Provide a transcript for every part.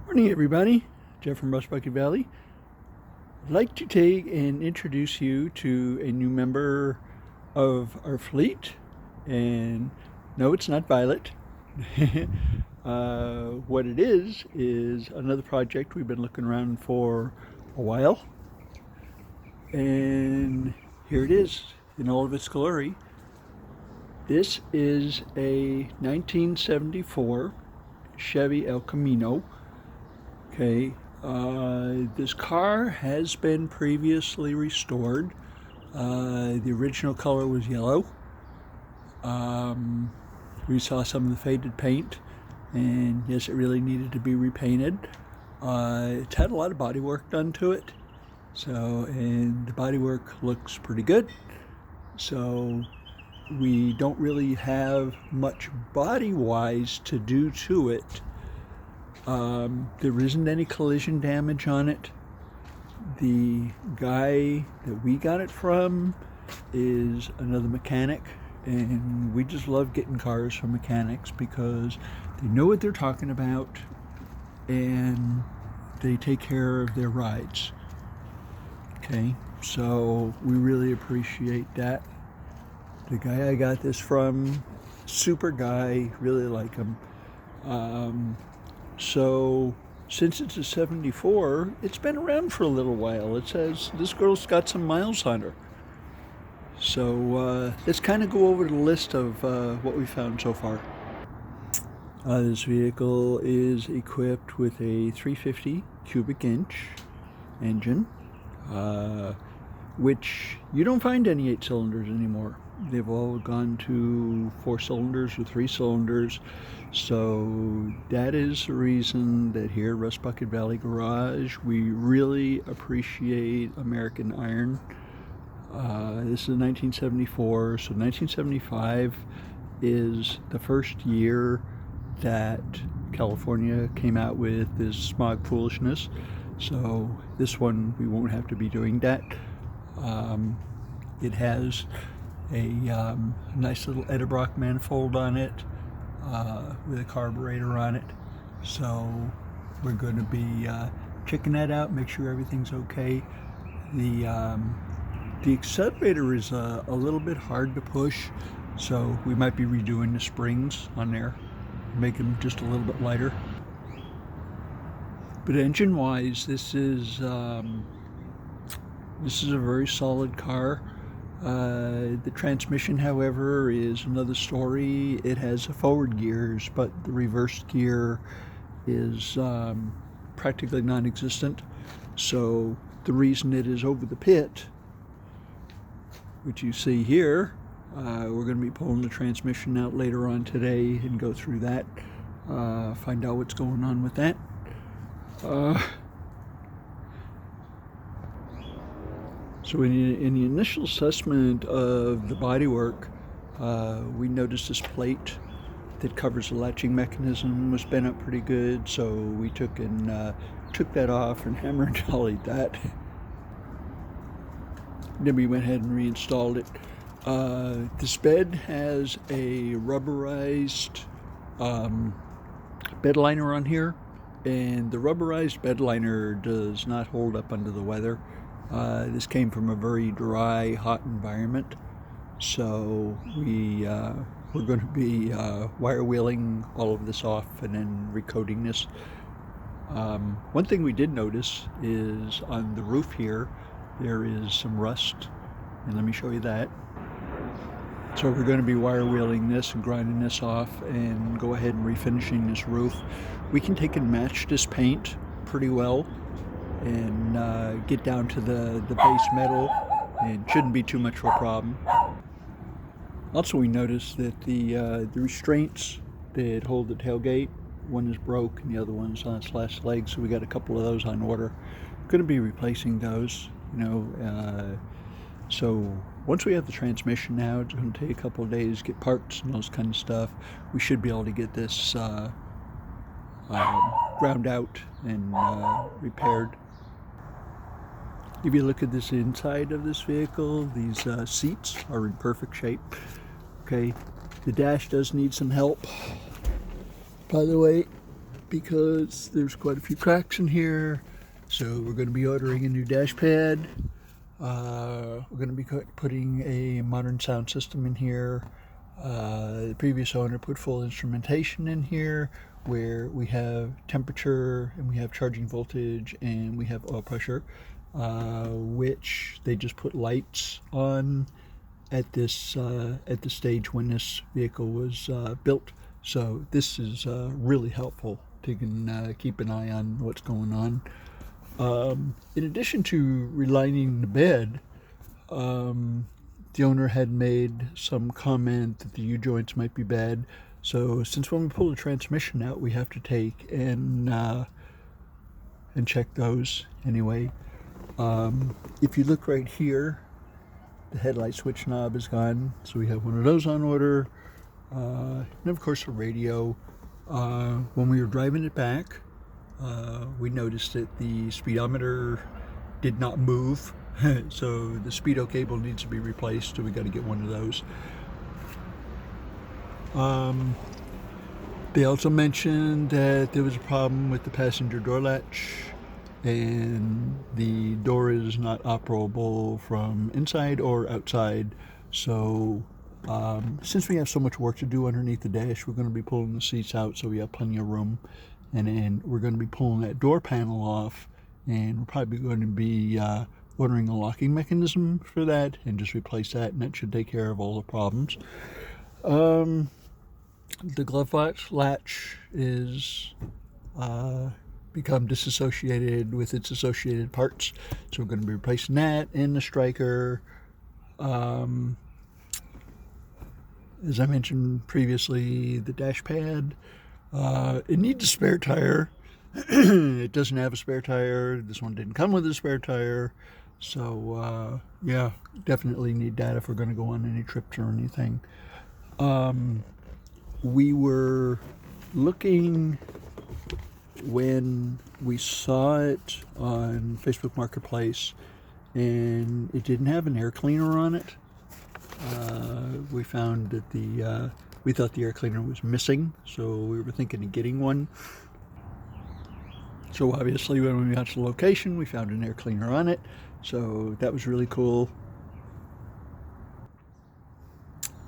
Morning, everybody. Jeff from Rush Bucket Valley. I'd like to take and introduce you to a new member of our fleet. And no, it's not Violet. What it is another project we've been looking around for a while. And here it is in all of its glory. This is a 1974 Chevy El Camino. Okay, this car has been previously restored. The original color was yellow. We saw some of the faded paint, and yes, it really needed to be repainted. It's had a lot of body work done to it, and the body work looks pretty good. So we don't really have much body-wise to do to it. There isn't any collision damage on it. The guy that we got it from is another mechanic, and we just love getting cars from mechanics because they know what they're talking about and they take care of their rides. Okay, so we really appreciate that. The guy I got this from, super guy, really like him. So since it's a 74, it's been around for a little while. It says this girl's got some miles on her. So let's kind of go over the list of what we found so far. This vehicle is equipped with a 350 cubic inch engine, which you don't find any 8 cylinders anymore. They've all gone to 4 cylinders or 3 cylinders. So that is the reason that here at Rush Bucket Valley Garage, we really appreciate American Iron. This is 1974, so 1975 is the first year that California came out with this smog foolishness. So this one, we won't have to be doing that. It has a nice little Edelbrock manifold on it with a carburetor on it. So we're going to be checking that out, make sure everything's okay. The accelerator is a little bit hard to push, so we might be redoing the springs on there, make them just a little bit lighter. But engine-wise, this is a very solid car. The transmission, however, is another story. It has forward gears, but the reverse gear is practically non-existent. So the reason it is over the pit, which you see here, we're going to be pulling the transmission out later on today and go through that, find out what's going on with that. So in the initial assessment of the bodywork, we noticed this plate that covers the latching mechanism was bent up pretty good, so we took that off and hammer and dollied that. Then we went ahead and reinstalled it. This bed has a rubberized bed liner on here, and the rubberized bed liner does not hold up under the weather. This came from a very dry, hot environment, so we're going to be wire wheeling all of this off and then recoating this. One thing we did notice is on the roof here, there is some rust, and let me show you that. So we're going to be wire wheeling this and grinding this off and go ahead and refinishing this roof. We can take and match this paint pretty well and get down to the base metal, and shouldn't be too much of a problem. Also, we noticed that the restraints that hold the tailgate, one is broke and the other one's on its last leg, so we got a couple of those on order. Going to be replacing those, so once we have the transmission now, it's going to take a couple of days to get parts and those kind of stuff. We should be able to get this ground out and repaired. If you look at this inside of this vehicle, these seats are in perfect shape. Okay, the dash does need some help. By the way, because there's quite a few cracks in here. So we're going to be ordering a new dash pad. We're going to be putting a modern sound system in here. The previous owner put full instrumentation in here where we have temperature and we have charging voltage and we have oil pressure, which they just put lights on at this stage when this vehicle was built. So this is really helpful to keep an eye on what's going on. In addition to relining the bed, the owner had made some comment that the U-joints might be bad. So since when we pull the transmission out, we have to take and check those anyway. If you look right here, the headlight switch knob is gone, so we have one of those on order. And of course a radio. When we were driving it back, we noticed that the speedometer did not move, so the speedo cable needs to be replaced, so we got to get one of those. They also mentioned that there was a problem with the passenger door latch and the door is not operable from inside or outside. So since we have so much work to do underneath the dash, we're going to be pulling the seats out so we have plenty of room. And then we're going to be pulling that door panel off, and we're probably going to be ordering a locking mechanism for that and just replace that, and that should take care of all the problems. The glove latch is become disassociated with its associated parts, so we're going to be replacing that and the striker. As I mentioned previously, the dash pad, it needs a spare tire. It doesn't have a spare tire. This one didn't come with a spare tire. So yeah, definitely need that if we're going to go on any trips or anything. We were looking when we saw it on Facebook Marketplace and it didn't have an air cleaner on it. We found that we thought the air cleaner was missing, so we were thinking of getting one. So obviously when we got to the location, we found an air cleaner on it, so that was really cool.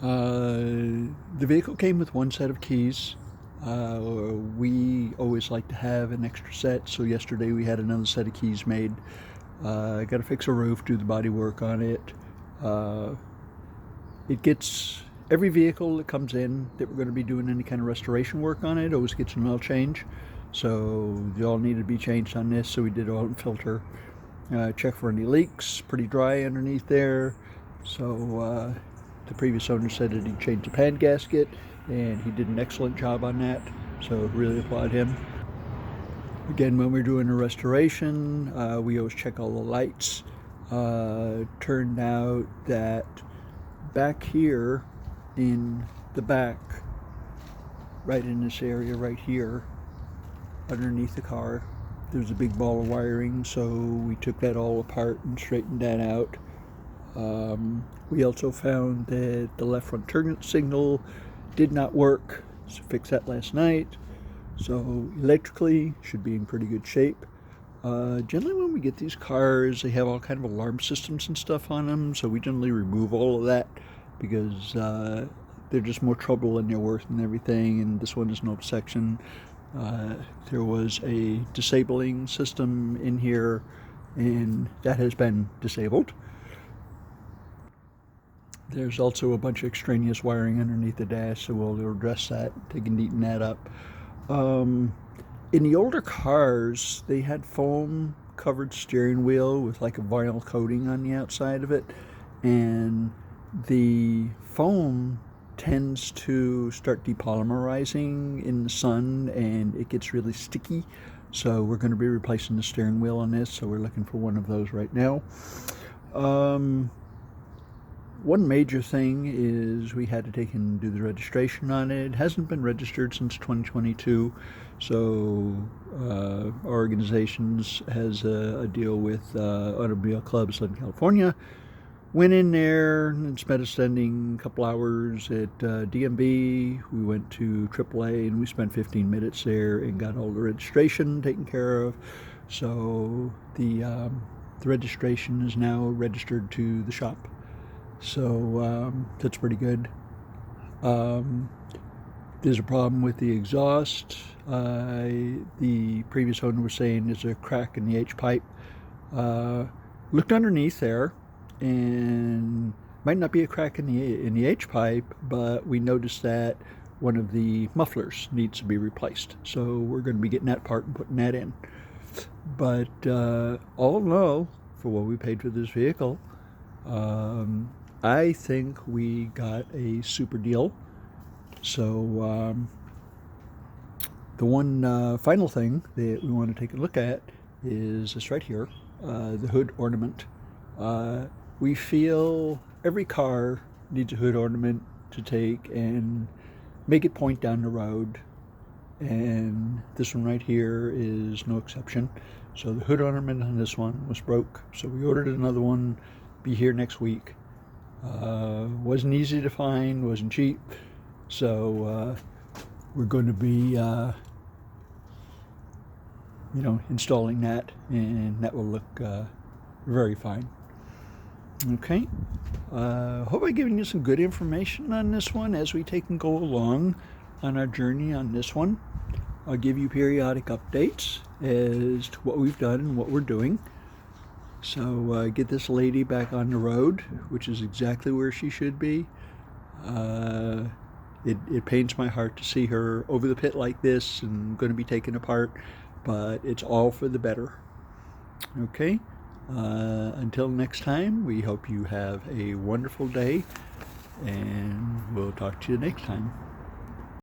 The vehicle came with one set of keys. We always like to have an extra set, so yesterday we had another set of keys made. Got to fix a roof, do the body work on it. Every vehicle that comes in that we're going to be doing any kind of restoration work on it always gets an oil change. So the oil needed to be changed on this, so we did oil and filter. Check for any leaks, pretty dry underneath there. So the previous owner said that he changed the pan gasket, and he did an excellent job on that, so really applaud him. Again, when we're doing a restoration, we always check all the lights. Turned out that back here in the back, right in this area right here, underneath the car, there's a big ball of wiring, so we took that all apart and straightened that out. We also found that the left front turn signal did not work, so fixed that last night. So electrically should be in pretty good shape. Generally when we get these cars, they have all kind of alarm systems and stuff on them, so we generally remove all of that because they're just more trouble than they're worth and everything, and this one is no exception. There was a disabling system in here, and that has been disabled. There's also a bunch of extraneous wiring underneath the dash, so we'll address that, take and neaten that up. In the older cars, they had foam covered steering wheel with like a vinyl coating on the outside of it, and the foam tends to start depolymerizing in the sun and it gets really sticky. So we're going to be replacing the steering wheel on this, so we're looking for one of those right now. One major thing is we had to take and do the registration on it. It hasn't been registered since 2022, so our organization has a deal with Automobile Club Southern California, went in there and spent a spending a couple hours at DMV. We went to AAA and we spent 15 minutes there and got all the registration taken care of. So the registration is now registered to the shop. So that's pretty good. There's a problem with the exhaust. The previous owner was saying there's a crack in the H-pipe. Looked underneath there, and might not be a crack in the H-pipe, but we noticed that one of the mufflers needs to be replaced. So we're going to be getting that part and putting that in. But all in all, for what we paid for this vehicle, I think we got a super deal. So the one final thing that we want to take a look at is this right here, the hood ornament. We feel every car needs a hood ornament to take and make it point down the road, and this one right here is no exception. So the hood ornament on this one was broke, so we ordered another one, be here next week. Wasn't easy to find, wasn't cheap, so we're going to be installing that, and that will look very fine. Okay, hope I've given you some good information on this one as we take and go along on our journey on this one. I'll give you periodic updates as to what we've done and what we're doing. So get this lady back on the road, which is exactly where she should be. It pains my heart to see her over the pit like this and going to be taken apart, but it's all for the better. Okay, until next time, we hope you have a wonderful day, and we'll talk to you next time.